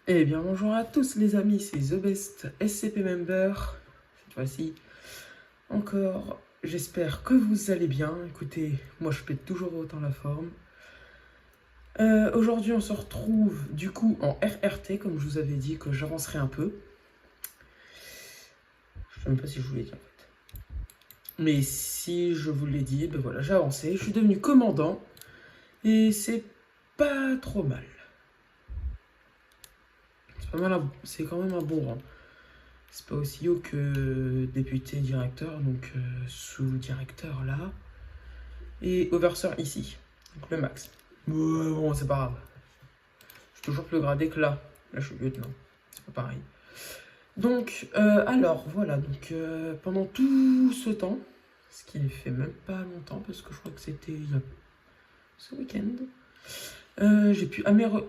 Eh bien bonjour à tous les amis, c'est The Best SCP Member. Cette fois-ci, encore, j'espère que vous allez bien. Écoutez, moi je pète toujours autant la forme. Aujourd'hui on se retrouve du coup en RRT, comme je vous avais dit que j'avancerai un peu. Je sais même pas si je vous l'ai dit en fait. Mais si je vous l'ai dit, ben voilà, j'ai avancé, je suis devenu commandant. Et c'est pas trop mal. C'est pas mal, c'est quand même un bon rang. C'est pas aussi haut que député directeur, donc sous-directeur là. Et overseer ici, donc le max. Bon, c'est pas grave. Je suis toujours plus gradé que là. Là, je suis lieutenant. C'est pas pareil. Donc, alors, voilà. Donc, pendant tout ce temps, ce qui ne fait même pas longtemps, parce que je crois que c'était ce week-end, j'ai pu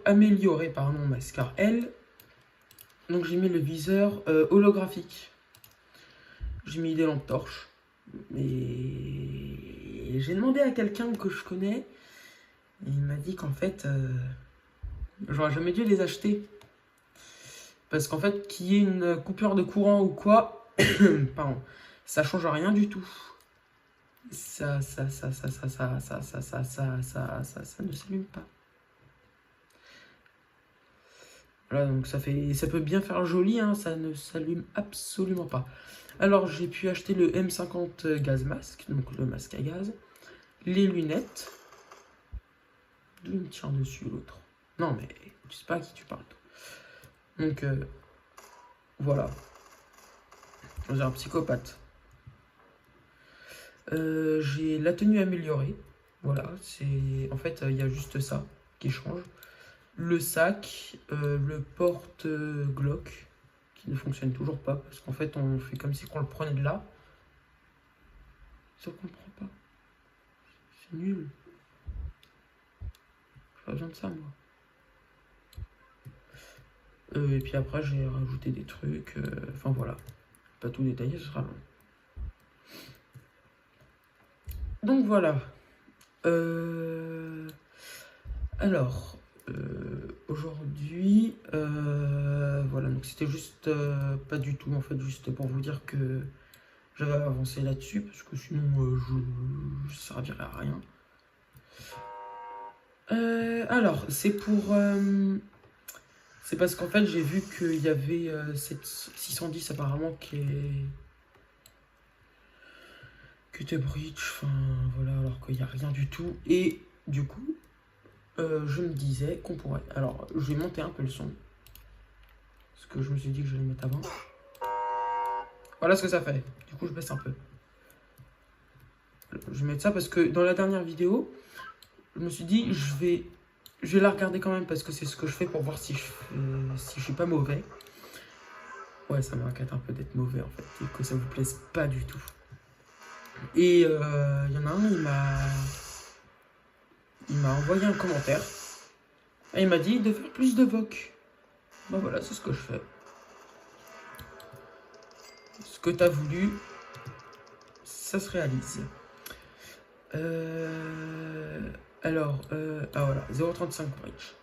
améliorer mon mascar L. Donc, j'ai mis le viseur holographique. J'ai mis des lampes torches. Et j'ai demandé à quelqu'un que je connais. Et il m'a dit qu'en fait, j'aurais jamais dû les acheter. Parce qu'en fait, qu'il y ait une coupure de courant ou quoi, pardon, ça change rien du tout. Ça ne s'allume pas. Voilà, donc ça peut bien faire joli, hein, ça ne s'allume absolument pas. Alors j'ai pu acheter le M50 Gaz Mask, donc le masque à gaz, les lunettes. D'où il me tire dessus l'autre? Non mais tu sais pas à qui tu parles. Donc voilà. J'ai un psychopathe. J'ai la tenue améliorée. Voilà, c'est en fait il y a juste ça qui change. Le sac, le porte-Glock qui ne fonctionne toujours pas parce qu'en fait on fait comme si on le prenait de là. Ça comprend pas. C'est nul. J'ai pas besoin de ça moi. Et puis après j'ai rajouté des trucs. Enfin voilà. Pas tout détaillé, ce sera long. Donc voilà. Alors, aujourd'hui, voilà, donc c'était juste pas du tout en fait, juste pour vous dire que j'avais avancé là-dessus parce que sinon je servirais à rien. Alors, c'est parce qu'en fait j'ai vu qu'il y avait cette 610 apparemment qui était breach, enfin voilà, alors qu'il n'y a rien du tout. Et du coup, je me disais qu'on pourrait. Alors, je vais monter un peu le son. Parce que je me suis dit que je vais le mettre avant. Voilà ce que ça fait. Du coup, je baisse un peu. Je vais mettre ça parce que dans la dernière vidéo, je me suis dit, je vais la regarder quand même parce que c'est ce que je fais pour voir si je suis pas mauvais. Ouais, ça m'inquiète un peu d'être mauvais en fait et que ça vous plaise pas du tout. Et il y en a un, il m'a envoyé un commentaire et il m'a dit de faire plus de VOC. Ben voilà, c'est ce que je fais. Ce que t'as voulu, ça se réalise. Alors, ah voilà, 0,35 bridge.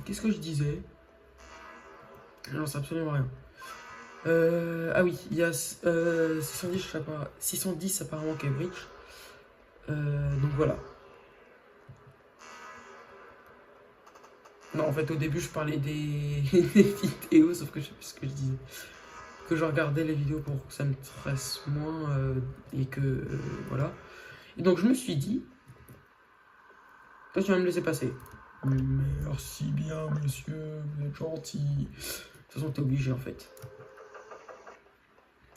Qu'est-ce que je disais? J'en sais absolument rien. Ah oui, il y a 610 apparemment qui est bridge. Donc voilà. Non, en fait, au début, je parlais des vidéos, sauf que je sais plus ce que je disais. Que je regardais les vidéos pour que ça me stresse moins et que voilà. Et donc, je me suis dit, toi, tu vas me laisser passer. Merci bien, monsieur, vous êtes gentil. De toute façon, t'es obligé en fait.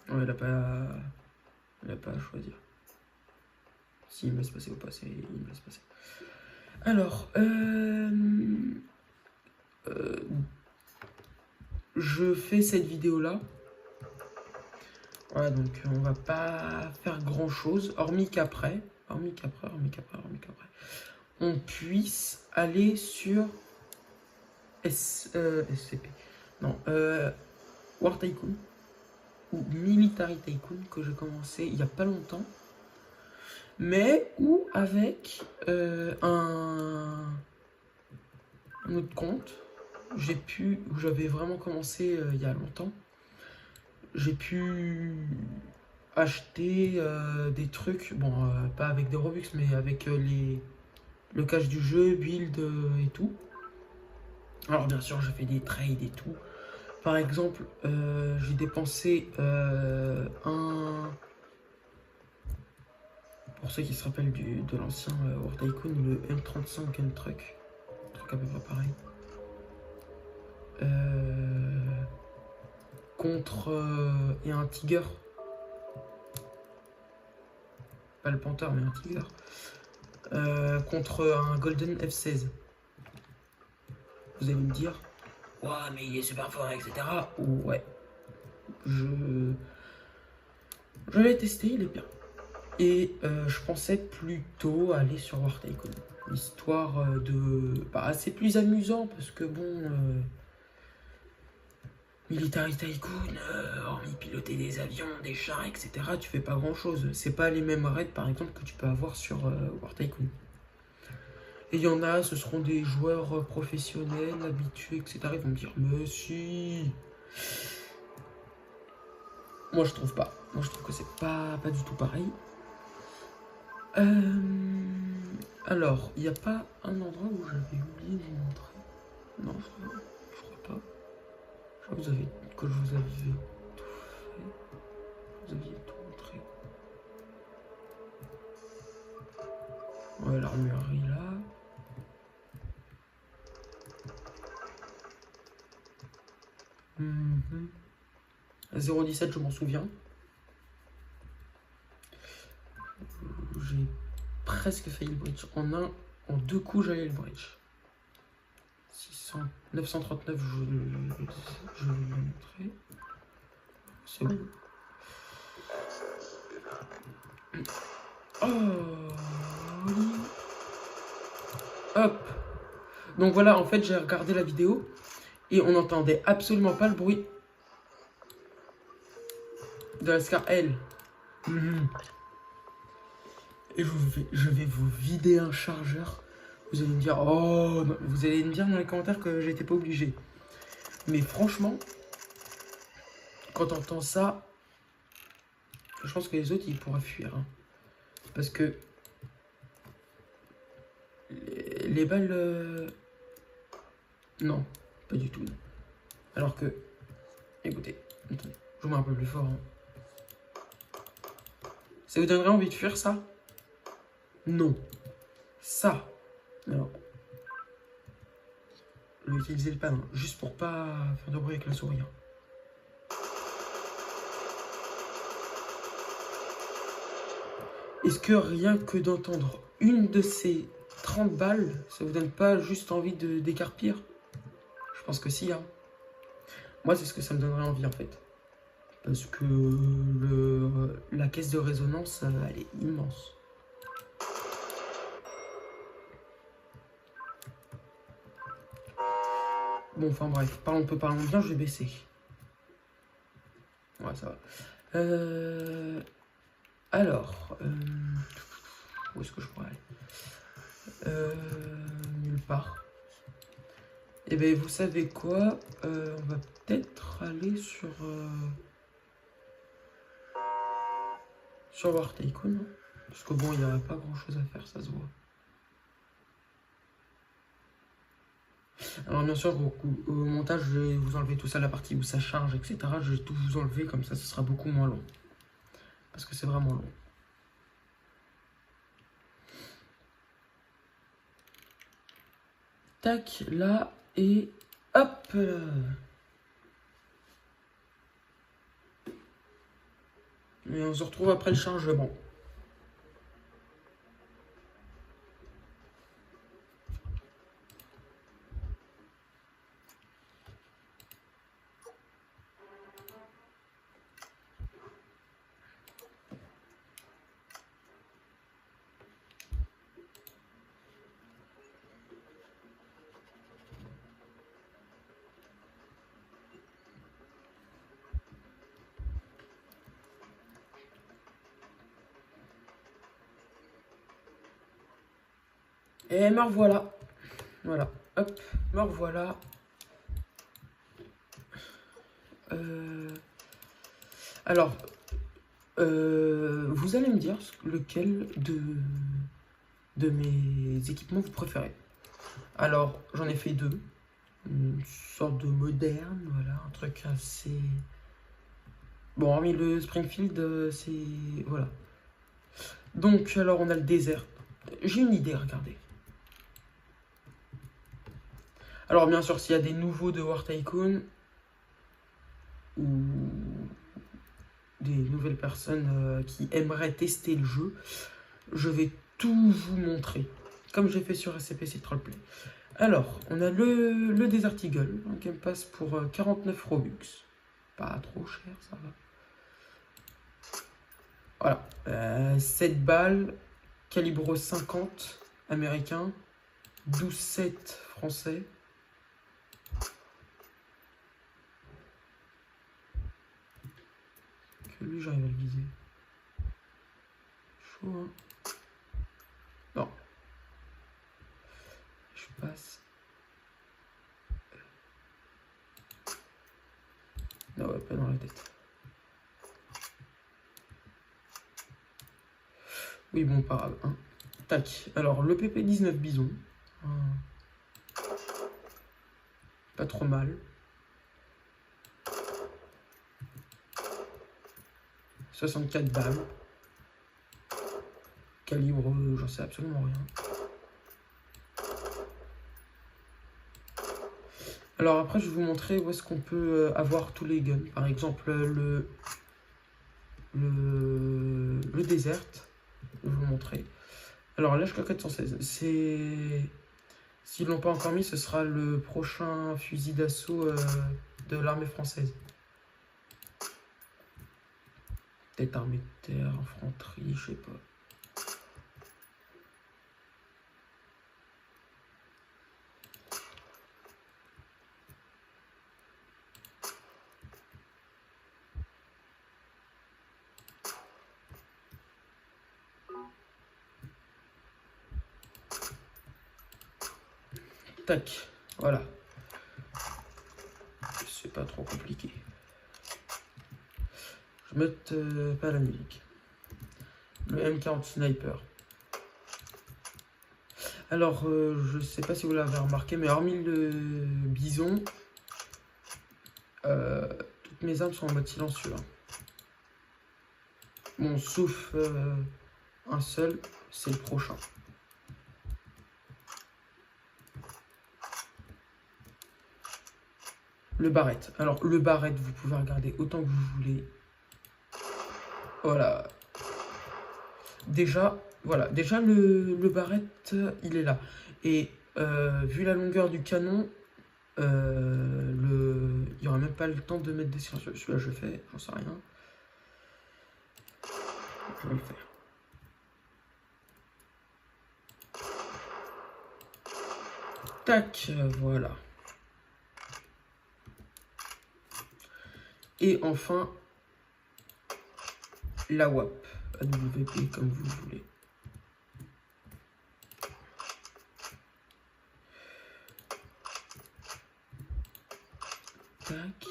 Ouais, il a pas à choisir. S'il me laisse passer ou pas, il me laisse passer. Alors, je fais cette vidéo-là. Voilà, donc on va pas faire grand-chose, hormis qu'après, on puisse aller sur SCP. Non, War Tycoon ou Military Tycoon que j'ai commencé il y a pas longtemps, mais ou avec un autre compte, où j'avais vraiment commencé il y a longtemps, j'ai pu acheter des trucs, bon, pas avec des Robux, mais avec le cash du jeu, build et tout. Alors bien sûr, j'ai fait des trades et tout. Par exemple, j'ai dépensé pour ceux qui se rappellent de l'ancien War Tycoon, le M35 Gun Truck. Un truc à peu près pareil. Et un Tiger. Pas le Panther, mais un Tiger. Contre un Golden F16. Vous allez me dire, ouais, mais il est super fort, etc. Ouais. Je l'ai testé, il est bien. Et je pensais plutôt aller sur War Tycoon. Histoire de... Bah, c'est plus amusant parce que bon... Military Tycoon, hormis piloter des avions, des chars, etc., tu fais pas grand chose. C'est pas les mêmes raids par exemple que tu peux avoir sur War Tycoon. Et il y en a, ce seront des joueurs professionnels, habitués, etc. Ils vont me dire, mais si. Moi je trouve pas. Moi je trouve que c'est pas du tout pareil. Alors, il n'y a pas un endroit où j'avais oublié de vous montrer. Non, je crois pas. Je crois que je vous avais tout fait. Vous aviez tout montré. Ouais, l'armurerie là. Mm -hmm. 017, je m'en souviens. J'ai presque failli le bridge. En deux coups, j'allais le bridge. 939, je vais le montrer. C'est bon. Oh, hop. Donc voilà, en fait, j'ai regardé la vidéo et on n'entendait absolument pas le bruit de la Scar L. Et je vais vous vider un chargeur. Vous allez me dire, oh, vous allez me dire dans les commentaires que j'étais pas obligé. Mais franchement, quand on entend ça, je pense que les autres, ils pourraient fuir. Hein. Parce que les balles... Non, pas du tout. Alors que... Écoutez, attendez, je vous mets un peu plus fort. Hein. Ça vous donnerait envie de fuir ça? Non. Ça. Alors. Je vais utiliser le panneau, juste pour pas faire de bruit avec la souris. Hein. Est-ce que rien que d'entendre une de ces 30 balles, ça vous donne pas juste envie de décarpir? Je pense que si. Hein. Moi, c'est ce que ça me donnerait envie, en fait. Parce que la caisse de résonance, elle est immense. Bon, enfin bref, parlons bien, je vais baisser. Ouais, ça va. Alors, où est-ce que je pourrais aller? Nulle part. Et bien, vous savez quoi? On va peut-être aller sur War Tycoon. Hein, parce que bon, il n'y a pas grand-chose à faire, ça se voit. Alors bien sûr, au montage, je vais vous enlever tout ça, la partie où ça charge, etc. Je vais tout vous enlever, comme ça, ce sera beaucoup moins long. Parce que c'est vraiment long. Tac, là, et hop. Et on se retrouve après le chargement. Et me revoilà. Voilà. Hop, me revoilà. Alors, vous allez me dire lequel de mes équipements vous préférez. Alors, j'en ai fait deux. Une sorte de moderne, voilà, un truc assez... Bon, hormis le Springfield, c'est... Voilà. Donc, alors, on a le désert. J'ai une idée, regardez. Alors, bien sûr, s'il y a des nouveaux de War Tycoon, ou des nouvelles personnes qui aimeraient tester le jeu, je vais tout vous montrer, comme j'ai fait sur SCP Trollplay. Alors, on a le Desert Eagle, un Game Pass pour 49 Robux. Pas trop cher, ça va. Voilà, 7 balles, calibre 50 américain, 12,7 français. Que lui, j'arrive à le viser. Chaud, hein. Non. Je passe. Non, ouais, pas dans la tête. Oui, bon, pas grave. Hein. Tac. Alors, le PP-19 Bison. Pas trop mal. 64 balles. Calibre, j'en sais absolument rien. Alors après, je vais vous montrer où est-ce qu'on peut avoir tous les guns. Par exemple, le Desert. Je vais vous montrer. Alors là, jusqu'à 416. C'est... S'ils l'ont pas encore mis, ce sera le prochain fusil d'assaut de l'armée française. Peut-être armée de terre, infanterie, je sais pas. Tac, voilà. C'est pas trop compliqué. Je vais mettre pas la musique. Le M40 Sniper. Alors, je sais pas si vous l'avez remarqué, mais hormis le bison, toutes mes armes sont en mode silencieux. Hein. Bon, sauf un seul, c'est le prochain. Le barrette. Alors, le barrette, vous pouvez regarder autant que vous voulez. Voilà. Déjà, voilà. Déjà, le barrette, il est là. Et vu la longueur du canon, il n'y aura même pas le temps de mettre des silencieux. Celui-là, je fais, j'en sais rien. Je vais le faire. Tac, voilà. Et enfin, la WAP, AWP comme vous voulez. Tac.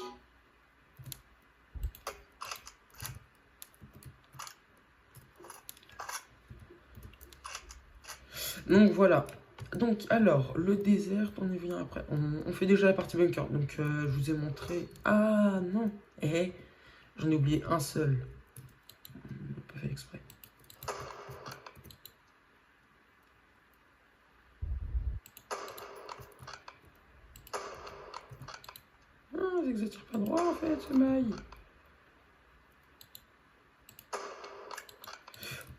Donc voilà. Donc alors, le désert, on y vient après. On fait déjà la partie bunker. Donc je vous ai montré... Ah non. J'en ai oublié un seul. Pas fait exprès. Ah, c'est que ça tire pas droit en fait, ce maille.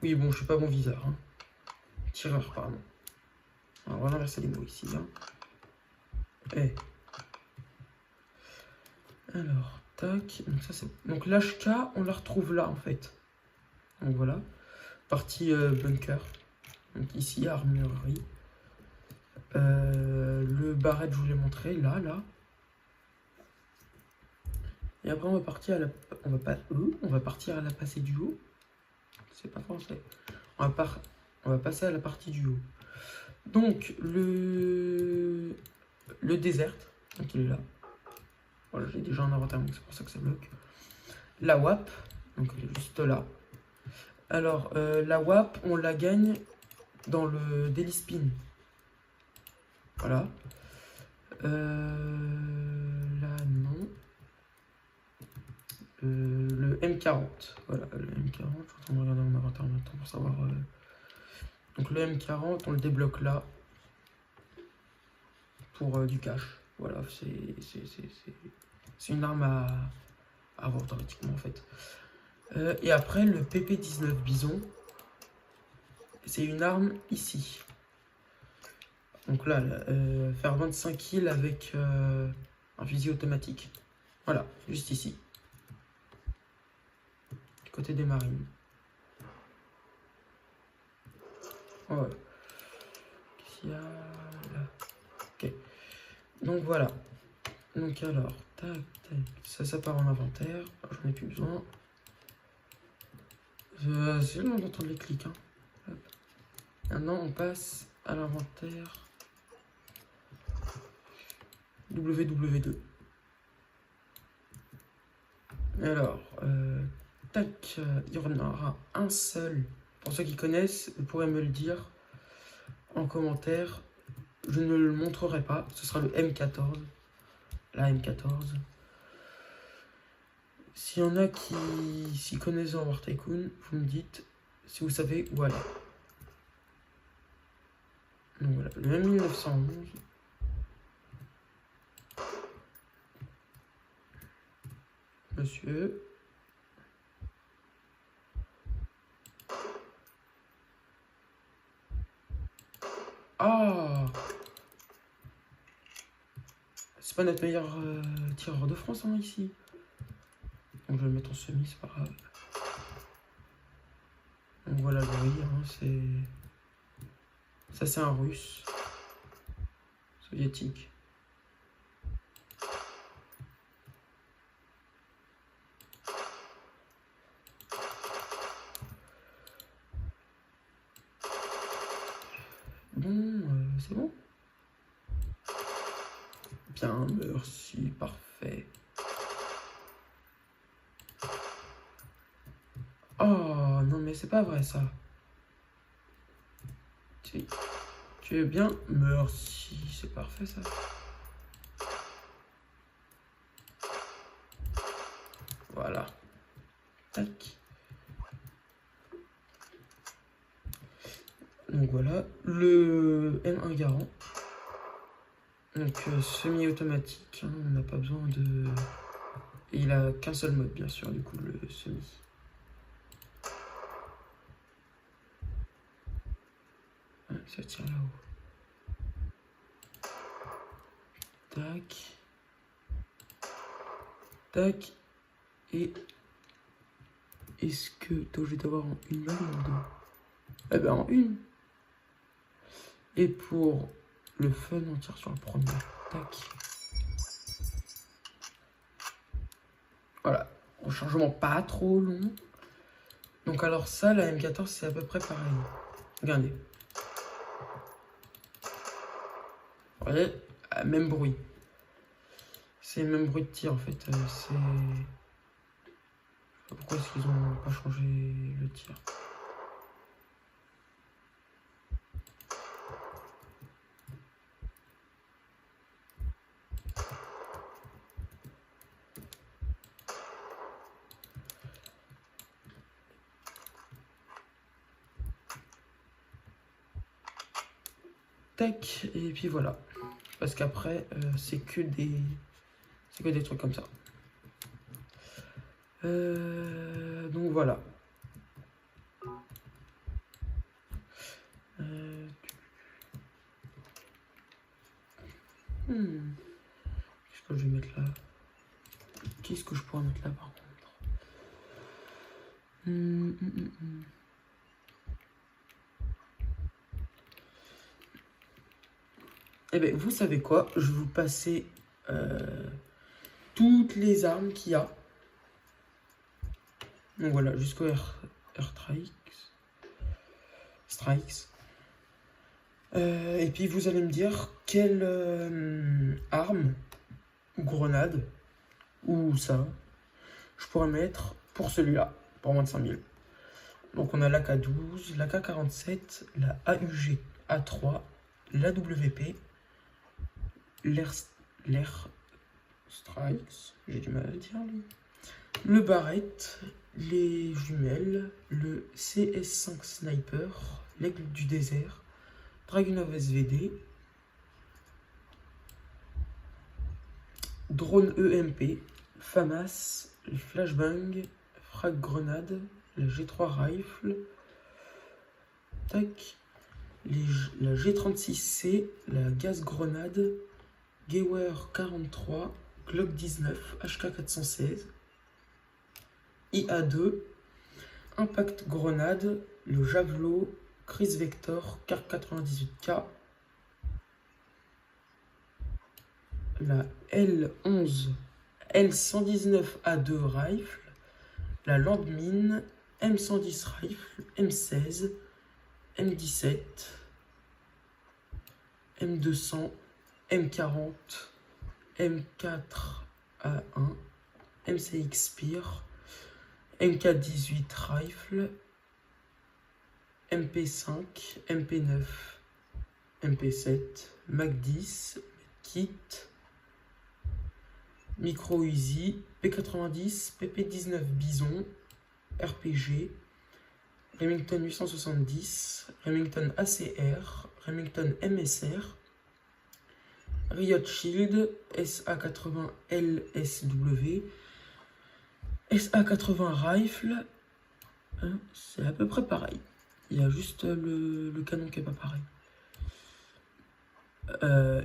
Oui, bon, je suis pas bon viseur. Hein. Tireur, pardon. Alors, on va inverser les mots ici. Hein. Alors, tac. Donc, ça, donc l'HK, on la retrouve là, en fait. Donc, voilà. Partie bunker. Donc, ici, armurerie. Le barrette, je vous l'ai montré. Là. Et après, on va partir à la... On va partir à la passée du haut. C'est pas français. On va passer à la partie du haut. Donc, le Desert, donc il est là. Voilà, j'ai déjà un inventaire, donc c'est pour ça que ça bloque. La WAP, donc elle est juste là. Alors, la WAP, on la gagne dans le Daily Spin. Voilà. Là, non. Le M40. Voilà, le M40. Je suis en train de regarder mon inventaire en même temps pour savoir. Donc, le M40, on le débloque là. Pour du cash. Voilà, c'est une arme à avoir automatiquement en fait. Et après, le PP-19 Bison. C'est une arme ici. Donc là, faire 25 kills avec un fusil automatique. Voilà, juste ici. Du côté des marines. Ouais. Qu'est-ce qu'il y a là? Ok. Donc voilà. Donc alors, tac, tac. Ça part en inventaire. J'en ai plus besoin. C'est long d'entendre les clics. Hein. Hop. Maintenant, on passe à l'inventaire WW2. Alors, tac, il y en aura un seul. Pour ceux qui connaissent, vous pourrez me le dire en commentaire. Je ne le montrerai pas. Ce sera le M14. La M14. S'il y en a qui s'y connaissent en War Tycoon, vous me dites si vous savez où aller. Donc voilà, le M1911. Monsieur. Ah! C'est pas notre meilleur tireur de France hein, ici. Donc je vais le mettre en semi, c'est pas grave. Donc voilà le bruit, hein, c'est... Ça c'est un russe. Soviétique. Bon, c'est bon. Bien, merci, parfait. Oh, non mais c'est pas vrai ça. Tu es bien, merci, c'est parfait ça. Voilà. Tac. Donc voilà, le M1 Garand. Donc semi-automatique, hein, on n'a pas besoin de... Et il a qu'un seul mode bien sûr, du coup le semi. Ah, ça tire là-haut. Tac. Tac. Et... Est-ce que... Toi, je vais t'avoir en une balle ou en deux? Eh ben en une. Et pour le fun, on tire sur le premier. Tac. Voilà. Un changement pas trop long. Donc alors ça, la M14, c'est à peu près pareil. Regardez. Vous voyez, même bruit. C'est le même bruit de tir en fait. C'est... Je sais pas pourquoi est-ce qu'ils ont pas changé le tir. Tac, et puis voilà. Parce qu'après, c'est que des trucs comme ça. Donc voilà. Qu'est-ce que je vais mettre là? Qu'est-ce que je pourrais mettre là par contre? Eh bien, vous savez quoi? Je vais vous passer toutes les armes qu'il y a. Donc voilà, jusqu'au Air Strikes. Et puis vous allez me dire quelle arme ou grenade ou ça je pourrais mettre pour celui-là, pour moins de 5000. Donc on a l'AK-12, l'AK-47, la AUG A3, l'AWP, l'Air Strikes, j'ai du mal à le dire lui, le Barrett, les jumelles, le CS5 Sniper, l'Aigle du désert, Dragunov SVD, drone EMP, FAMAS, les flashbang, frag grenade, la G3 rifle, tac, la G36C, la gaz grenade, Gewehr 43, Glock 19, HK 416, IA2, impact grenade, le javelot, Chris Vector, Car 98K, la L11, L119A2 rifle, la landmine, M110 rifle, M16, M17, M200, M40, M4A1, MCX Spear, MK18 rifle, MP5, MP9, MP7, Mac10, Kit, Micro Uzi, P90, PP19 Bison, RPG, Remington 870, Remington ACR, Remington MSR, Riot Shield, SA80 LSW, SA80 Rifle, c'est à peu près pareil. Il y a juste le canon qui n'est pas pareil.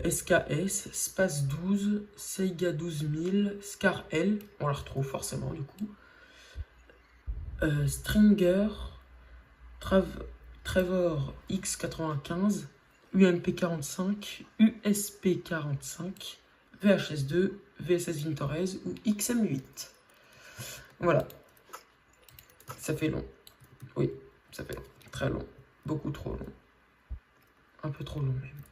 SKS, Space 12, Seiga 12000, Scar L, on la retrouve forcément du coup. Stringer, Trevor X95, UMP 45, USP 45, VHS2, VSS Vintorez ou XM8. Voilà. Ça fait long. Oui, ça fait long. Très long. Beaucoup trop long. Un peu trop long même.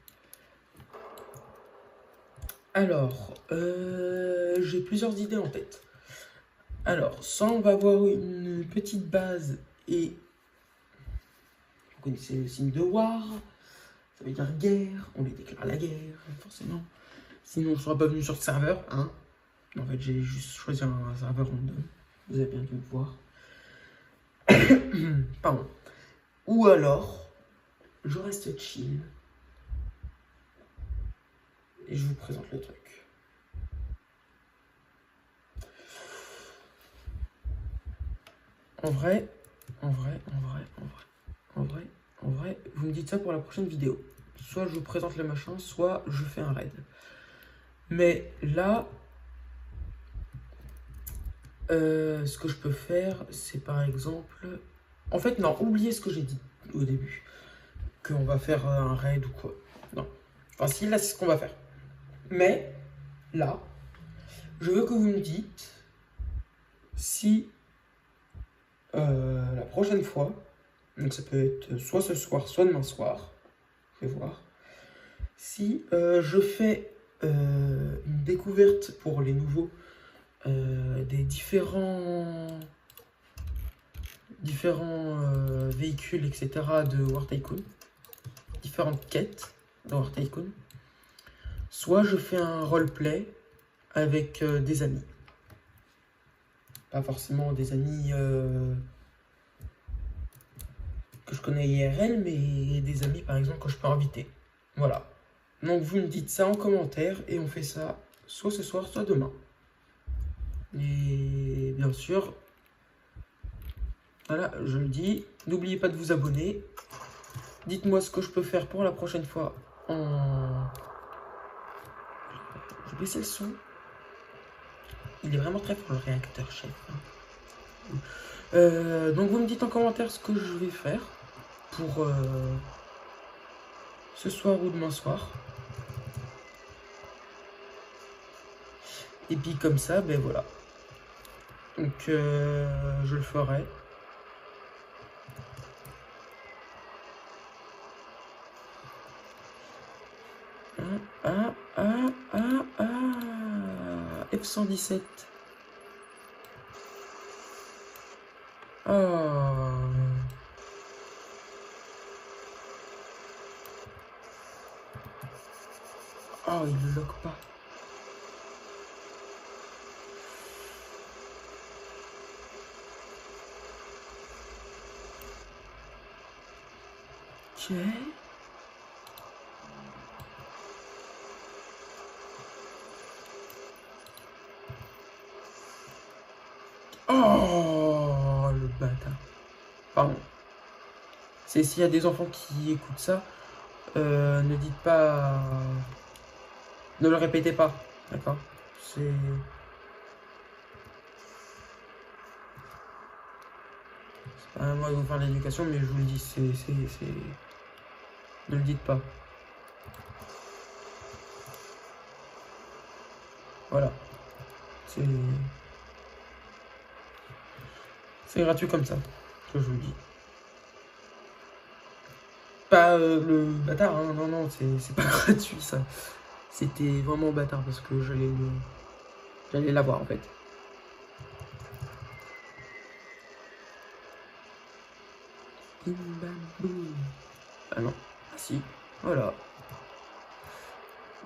Alors, j'ai plusieurs idées en tête. Alors, ça, on va avoir une petite base et... Vous connaissez le signe de War. Ça veut dire guerre. On lui déclare la guerre, forcément. Sinon, on ne sera pas venu sur le serveur, hein. En fait, j'ai juste choisi un serveur random. Vous avez bien dû le voir. Pardon. Ou alors, je reste chill. Et je vous présente le truc. En vrai, vous me dites ça pour la prochaine vidéo. Soit je vous présente le machin, soit je fais un raid. Mais là, ce que je peux faire, c'est par exemple... En fait, non, oubliez ce que j'ai dit au début. Qu'on va faire un raid ou quoi. Non. Enfin, si, là, c'est ce qu'on va faire. Mais, là, je veux que vous me dites si la prochaine fois, donc ça peut être soit ce soir, soit demain soir, je vais voir, si je fais une découverte pour les nouveaux des différents véhicules, etc. de War Tycoon, différentes quêtes de War Tycoon, soit je fais un roleplay avec des amis. Pas forcément des amis que je connais IRL, mais des amis par exemple que je peux inviter. Voilà. Donc vous me dites ça en commentaire et on fait ça soit ce soir, soit demain. Et bien sûr, voilà, je le dis, n'oubliez pas de vous abonner. Dites-moi ce que je peux faire pour la prochaine fois en... Je vais baisser le son. Il est vraiment très fort le réacteur, chef. Donc vous me dites en commentaire ce que je vais faire pour ce soir ou demain soir. Et puis comme ça, ben voilà. Donc je le ferai. F117. Oh. Oh, il ne lock pas. Ok. Oh, le bâtard. Pardon. C'est s'il y a des enfants qui écoutent ça, ne dites pas... Ne le répétez pas, d'accord? C'est... C'est pas à moi de vous faire l'éducation, mais je vous le dis, c'est... Ne le dites pas. Voilà. C'est gratuit comme ça, que je vous le dis. Pas le bâtard, hein, non, c'est pas gratuit ça. C'était vraiment bâtard parce que j'allais l'avoir en fait. Ah non, ah si, voilà.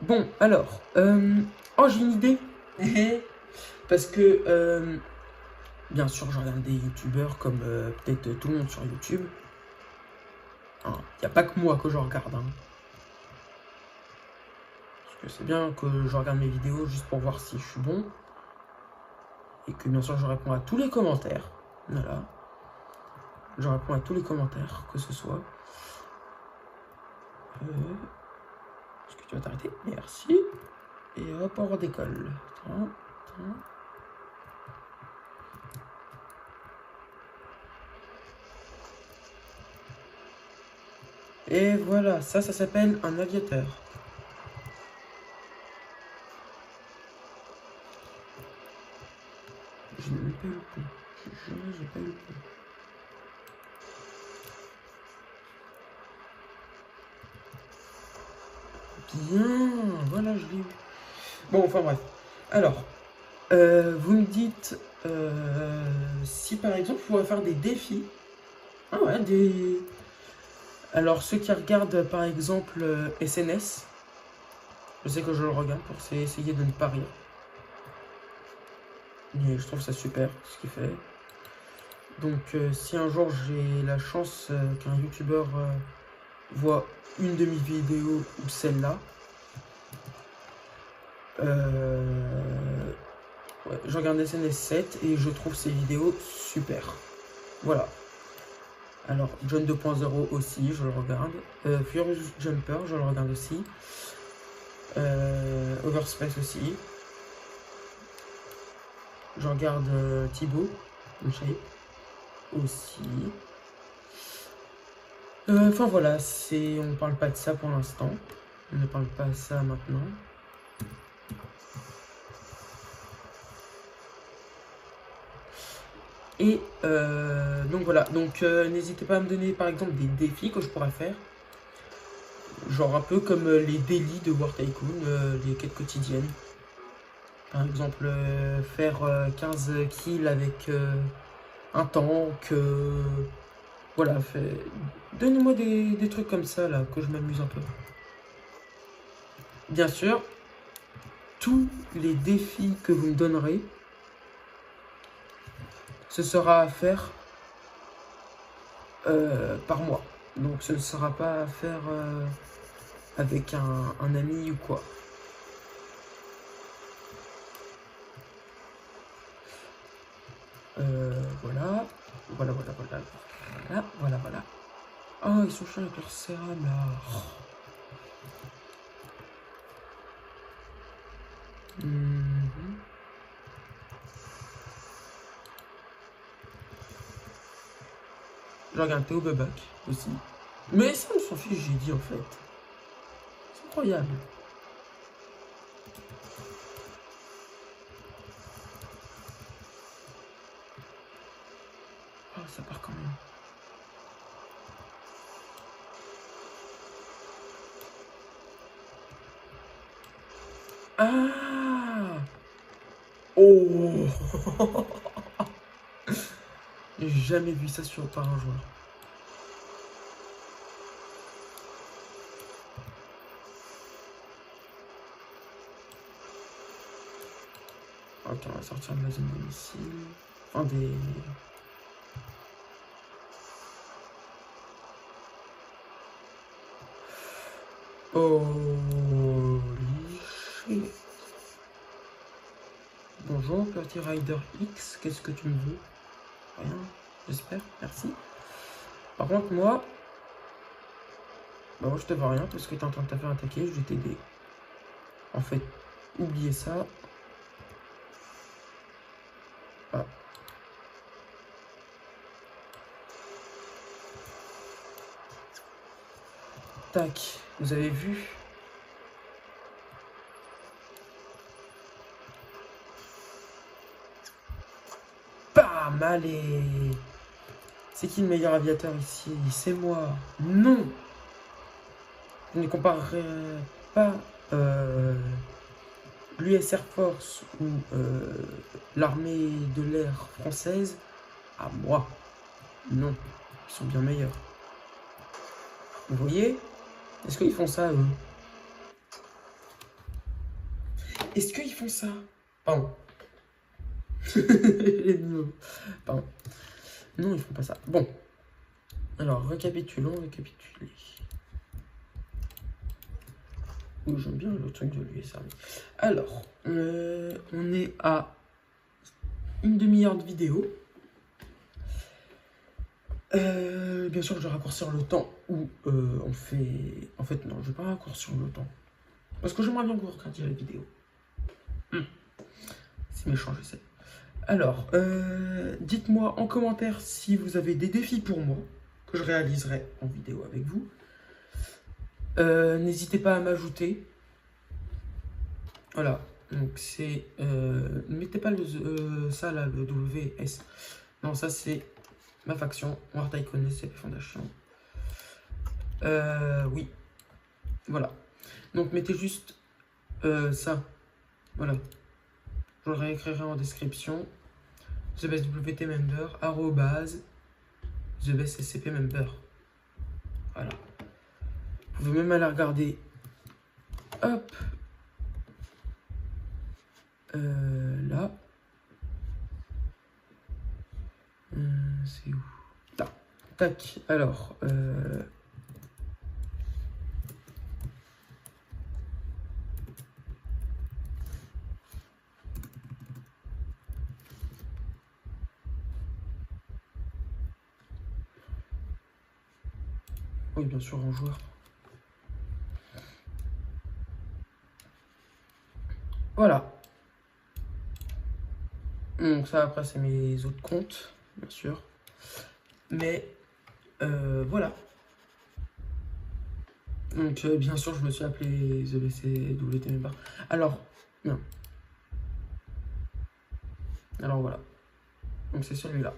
Bon, alors, oh j'ai une idée. Parce que, bien sûr, je regarde des youtubeurs comme peut-être tout le monde sur YouTube. Il n'y a pas que moi que je regarde. Hein. Parce que c'est bien que je regarde mes vidéos juste pour voir si je suis bon. Et que bien sûr, je réponds à tous les commentaires. Voilà. Je réponds à tous les commentaires, que ce soit. Est-ce que tu vas t'arrêter? Merci. Et hop, on redécolle. Attends. Et voilà, ça s'appelle un aviateur. Je n'ai même pas eu le pont. Je jure, j'ai pas eu le pont. Bien, voilà, je l'ai eu. Bon, enfin bref. Alors, vous me dites si par exemple, je pourrais faire des défis. Ah ouais, des... Alors, ceux qui regardent par exemple SNS, je sais que je le regarde pour essayer de ne pas rire. Et je trouve ça super ce qu'il fait. Donc, si un jour j'ai la chance qu'un youtubeur voit une de mes vidéos ou celle-là, ouais, je regarde SNS 7 et je trouve ces vidéos super. Voilà. Alors, John 2.0 aussi, je le regarde. Furious Jumper, je le regarde aussi. Overspace aussi. Je regarde Thibaut, aussi. Enfin voilà, on parle pas de ça pour l'instant. On ne parle pas de ça maintenant. Et donc voilà, donc n'hésitez pas à me donner par exemple des défis que je pourrais faire. Genre un peu comme les délits de War Tycoon, les quêtes quotidiennes. Par exemple, faire 15 kills avec un tank. Voilà, donnez-moi des trucs comme ça là, que je m'amuse un peu. Bien sûr, tous les défis que vous me donnerez, ce sera à faire par mois. Donc ce ne sera pas à faire avec un ami ou quoi. Voilà. Voilà. Oh, ils sont chiants avec leur sérum là. Oh. Je regarde Théo Babac aussi. Mais ça, on s'en fiche, j'ai dit en fait. C'est incroyable. Oh, ça part quand même. Ah! Oh! J'ai jamais vu ça par un joueur. Ok, on va sortir de la zone de missile. Enfin, des... Holy shit. Bonjour, petit Rider X, qu'est-ce que tu me veux? Rien, j'espère, merci. Par contre, moi... Bah moi, je te vois rien parce que t'es en train de te faire attaquer, je vais t'aider. En fait, oubliez ça. Ah. Tac, vous avez vu? Bam, allez! C'est qui le meilleur aviateur ici? C'est moi. Non! Je ne comparerai pas l'US Air Force ou l'armée de l'air française à moi. Non, ils sont bien meilleurs. Vous voyez? Est-ce qu'ils font ça, eux? Est-ce qu'ils font ça? Pardon. Pardon. Non, ils font pas ça. Bon. Alors, récapitulons. J'aime bien le truc de l'US Army. Alors, on est à une demi-heure de vidéo. Bien sûr, je vais raccourcir le temps où on fait... En fait, non, je vais pas raccourcir le temps. Parce que j'aimerais bien que vous regardiez la vidéo. C'est méchant, je sais. Alors, dites-moi en commentaire si vous avez des défis pour moi, que je réaliserai en vidéo avec vous. N'hésitez pas à m'ajouter. Voilà, donc c'est... ne mettez pas ça là, le WS. Non, ça c'est ma faction, War Tycoon SCP Foundation. Oui, voilà. Donc mettez juste ça, voilà. Je le réécrirai en description. TheBestWT member, @TheBestSCPmember. Voilà. Vous pouvez même aller regarder. Hop. Là. C'est où? Là. Tac. Alors. Oui, bien sûr, en joueur. Voilà. Donc ça, après, c'est mes autres comptes, bien sûr. Mais, voilà. Donc, bien sûr, je me suis appelé TheBestWT member. Alors, non. Alors, voilà. Donc, c'est celui-là.